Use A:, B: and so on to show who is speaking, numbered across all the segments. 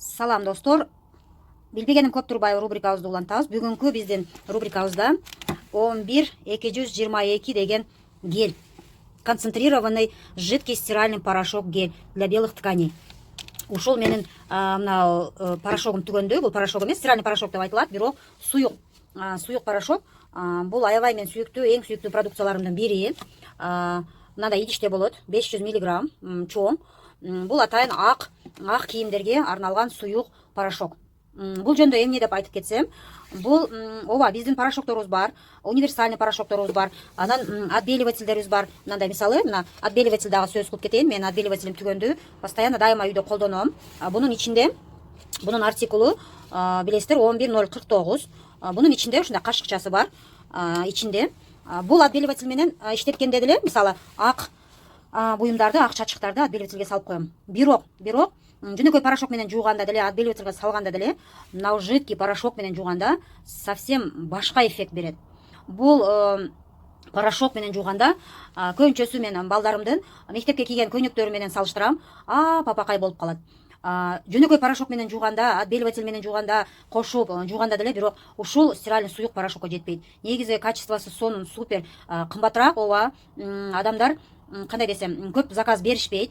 A: Салам достор. Билбегеним көп турбай рубрикабызды улантабыз. Бүгүнкү биздин рубрикабызда 11222 деген гель. Концентрированный жидкий стиральный порошок гель для белых тканей. Ушул менин мына порошогум түгөндө. Бул порошок эмес, стиральный порошок деп айтылат, бирок суюк. Суюк порошок. Бул аябай мен сүйүктүү, эң сүйүктүү продукцияларымдын бири. Мындай идиште болот, 500 мг чоң. Бул атайын ак кийимдерге арналган суюк порошок. Бул жөнүндө эмне деп айтып кетсем, бул ооба биздин порошокторубуз бар, универсальный порошокторубуз бар, анан отбеливательдерибиз бар. Мындай мисалы, мына отбеливатель дагы сөз кылып кетейин. Мен отбеливателим түгөндү, постоянно дайыма үйдө колдоном. Бунун ичинде, бунун артикулу билесиздер 11049. Бунун ичинде ушундай кашыкчасы бар. Ичинде бул отбеливатель менен иштеткенде деле, мисалы, ак буюмдарды, ак чачыктарды отбеливательге салып коем. Бирок жөнөкөй порошок менен жууганда деле, отбеливательге салганда деле, мына жидкий порошок менен жууганда совсем башка эффект берет. Бул порошок менен жууганда көбүнчөсү мен балдарымдын мектепке кийген көйнөктөрү менен салыштырам, папакай болуп калат. Жөнөкөй порошок менен жууганда, отбеливатель менен жууганда, кошуп жууганда деле бирок ушул стиральный суюк порошокко жетпейт. Негизи качествосу сонун супер кымбатыраак. Ооба, адамдар кандай десем, көп заказ беришпейт.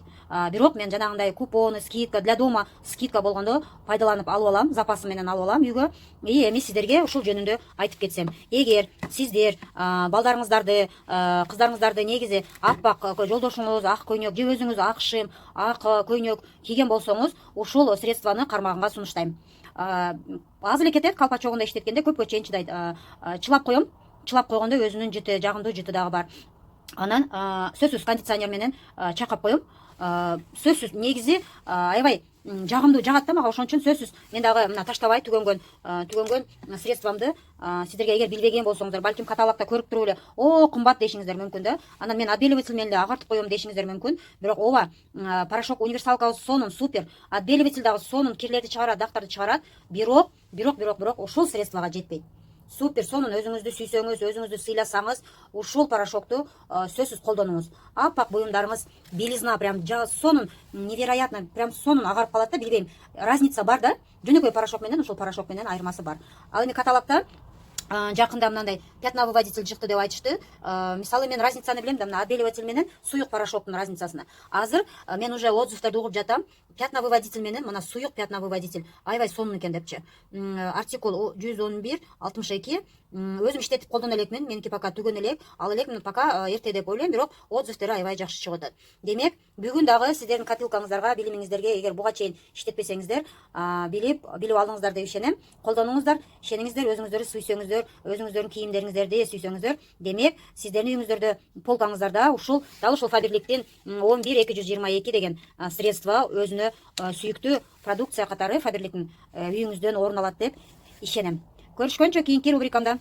A: Бирок мен жанагындай купоны, скидка, для дома скидка болгондо пайдаланып алып алам, запасы менен алып алам үйгө. Эми сиздерге ушул жөнүндө айтып кетсем, эгер сиздер балдарыңыздарды, кыздарыңыздарды негизи аппак жолдошуңуз ак көйнөк же өзүңүз ак шим, ак көйнөк кийген болсоңуз, ушул средствону кармагынга сунуштайм. Аз эле кетет, калпачогунда иштеткенде көпкө чейин чыдайт. Чылап коем. Чылап койгондо өзүнүн жыты, жагымдуу жыты дагы бар. Анан сөзсүз кондиционер менен чакап коем. Сөзсүз негизи аябай жагымдуу жагат да мага, ошон үчүн сөзсүз мен дагы мына таштабай түгөнгөн средствомду сиздерге эгер билбеген болсоңуздар, балким каталогто көрүп туруп эле кымбат дешиңиздер мүмкүн да. Анан мен отбеливатель менен эле агартып коем дешиңиздер мүмкүн. Бирок ооба, порошок универсалкабыз сонун супер, отбеливатель дагы сонун кирлерди чыгарат, дактарды чыгарат. Бирок ушул средствого жетпейт. Супер сонун өзүңүздү сүйсөңүз, өзүңүздү сыйласаңыз, ушул порошокту сөзсүз колдонуңуз. Аппак буюмдарыңыз белизна прям сонун, невероятно, прям сонун агарып калат да, билбейм. Разница бар да. Жөнөкөй порошок менен ушул порошок менен айырмасы бар. Ал эми каталогто жакында мындай пятновыводитель чыкты деп айтышты. Мисалы мен разницаны билем да, мына отбеливатель менен суюк порошоктун разницасына. Азыр мен уже отзывдарды угуп жатам. Пятновыводитель менен мына суюк пятновыводитель аябай сонун экен депчи. Артикул 11162. Өзүм иштетип колдоно элекмин, меники пока түгөн элек, ал элек пока эрте деп ойлойм, бирок отзывдары аябай жакшы чыгып атат. Демек, бүгүн дагы сиздердин копилкаңыздарга, билимиңиздерге, эгер буга чейин иштетпесеңиздер, билип алдыңыздар деп ишенем. Колдонуңуздар, ишениңиздер, өзүңүздөрдү сүйсөңүздөр, өзүңүздөрдүн кийимдериңиздерди сүйсөңүздөр. Демек, сиздердин үйүңүздөрдө, полкаңыздарда дал ушул Фаберликтин 11222 деген средство өзүнө сүйүктүү продукция катары Фаберликтин үйүңүздөн орун алат деп ишенем. Көрүшкөнчө кийинки рубрикамда.